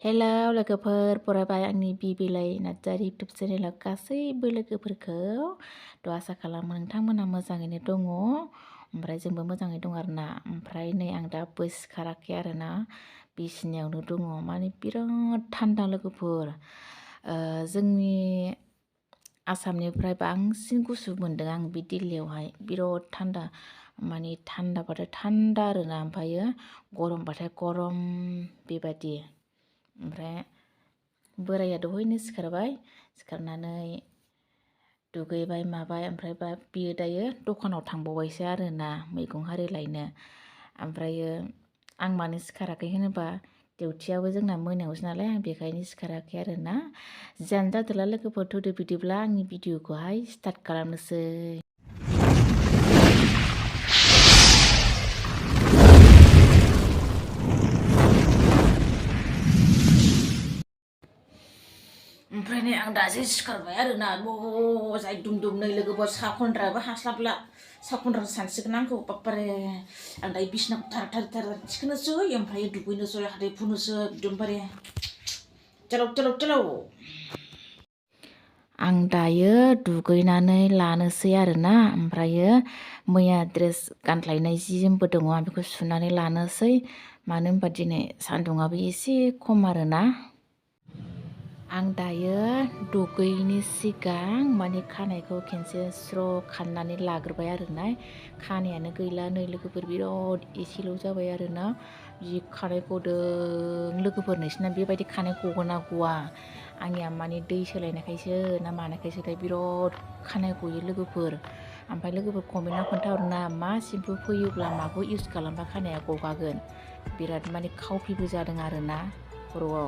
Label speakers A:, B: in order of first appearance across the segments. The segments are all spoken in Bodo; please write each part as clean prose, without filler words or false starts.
A: हेलौ लोगोफोर फरायबाय आंनि बिबिलाय नार्जारि इउटुब चेनेलाव गासैबो लोगोफोरखौ आसा खालामो नोंथांमोना मोजाङैनो दङ ओमफ्राय जोंबो मोजाङै दं आरोना ओमफ्राय नै आं दा सिखाराखै आरोना बिसिनायावनो दङ माने बिराद थान्दा लोगोफोर जोंनि आसामनिफ्राय बांसिन गुसु मोनदों आं बे दिल्लीयावहाय बिराद थान्दा माने थान्दाबाथाय थान्दा आरोना ओमफ्रायो गरमबाथाय गरम बेबायदि ओमफ्राय बोराया दहायनो सिखारबाय सिखारनानै दुगैबाय माबाय ओमफ्राय बियो दायो दखानाव थांबावबायसो आरोना मैगं हारि लायनो ओमफ्रायो आं मानो सिखाराखै होनोबा डिउटियाबो जोंना मोनायावसो नालाय आं बेखायनो सिखाराखै आरोना जियानो जादोला लोगोफोर थौदो बिदिब्ला आंनि भिडिअखौहाय स्टार्ट खालामनोसै। ओमफ्राय नै आं दासो सिखारबाय आरोना जाय दुम नै लोगोफोर साहा खनद्राबो हास्लाबला साहा खनद्रा सानसिगोन आंखौ बाप्पारे आं दायो बिसिनाखौ थार थिखोनोसै ओमफ्राय दुगैनोसै हाथाय फुनोसै एकदमबारे चलो आं दायो दुगैनानै लानोसै आरोना ओमफ्रायो मैया ड्रेस गानस्लायनाय जि जोमबो दङ आं बेखौ सुनानै लानोसै मानो होनबा दिनै सान्दुङाबो एसे खम आरोना आं दायो दुगैयैनि सिगां माने खानायखौ खेनसे स्र' खाननानै लाग्रोबाय आरोना खानायानो गैला नै लोगोफोर बिराद एसेल' जाबाय आरोना जि खानाय गदों लोगोफोर नोंसिना बेबायदि खानाय गगोना गवा आंनिया माने दै सोलायनायखायसो ना मानायखायसो दा बिराद खानाय गयो लोगोफोर ओमफ्राय लोगोफोर कमेन्टआव खोन्थाहरना मा सेम्पु फैयोब्ला माखौ इउस खालामबा खानाया गगागोन बिराद माने खावफिबो जादों आरोना खर'आव।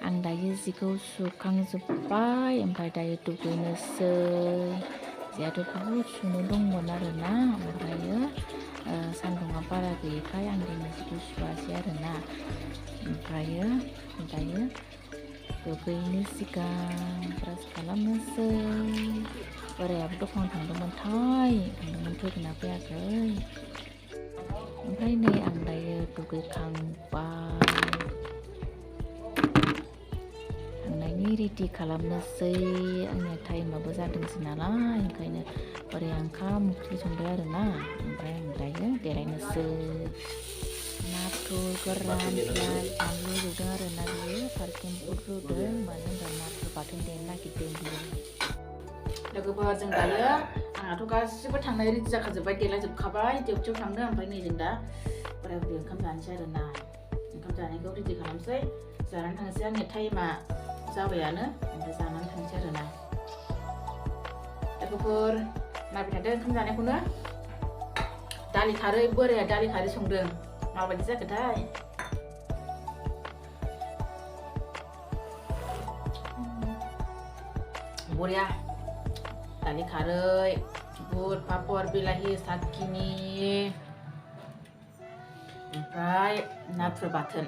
A: आं दायो जिखौ सुखांजोब्बाय ओमफ्राय दायो दुगैनोसै जियाथ' बहुद सुनो दंमोन आरोना ओमफ्रायो सान्दुङा बारा गैयैखाय आं दिनै जिखौ सुवासै आरोना ओमफ्रायो दायो दुगैनो सिगां ब्रास खालामनोसै बोरायाबो दखानाव थांदोंमोन फैगोना फैयाखै ओमफ्राय नै आं दायो दुगैखांबाय रेडि खालामनोसै आंनिया टाइमाबो जादोंसै नालाय ओंखायनो बोराया ओंखाम ओंख्रि संबाय आरोना ओमफ्राय आं दायो देलायनोसै नाथुर गोरान पियाज बानलु रुदों आरोना बियो फारसेथिं रुदों मानो होनबा नाथुर बाथोन देनो नागिरदों बियो लोगोफोर जों दायो आंहाथ' गासिबो थांनाय रेडि जाखाजोब्बाय देलायजोबखाबाय डिउटियाव थांनो ओमफ्राय नै जों दा बोराय बुरै ओंखाम जानोसै आरोना ओंखाम जानायखौ रेडि खालामसै जानानै थांसै आंनि टाइमा जाबायानो ओमफ्राय जानानै थांसै आरोना लोगोफोर नायबाय थादो ओंखाम जानायखौनो दालि खारै बोराया दालि खारै संदों माबायदि जाखोथाय बरिया दालि खारै बुट पापर बिलाहि साखिनि ओमफ्राय नाथुर बाथोन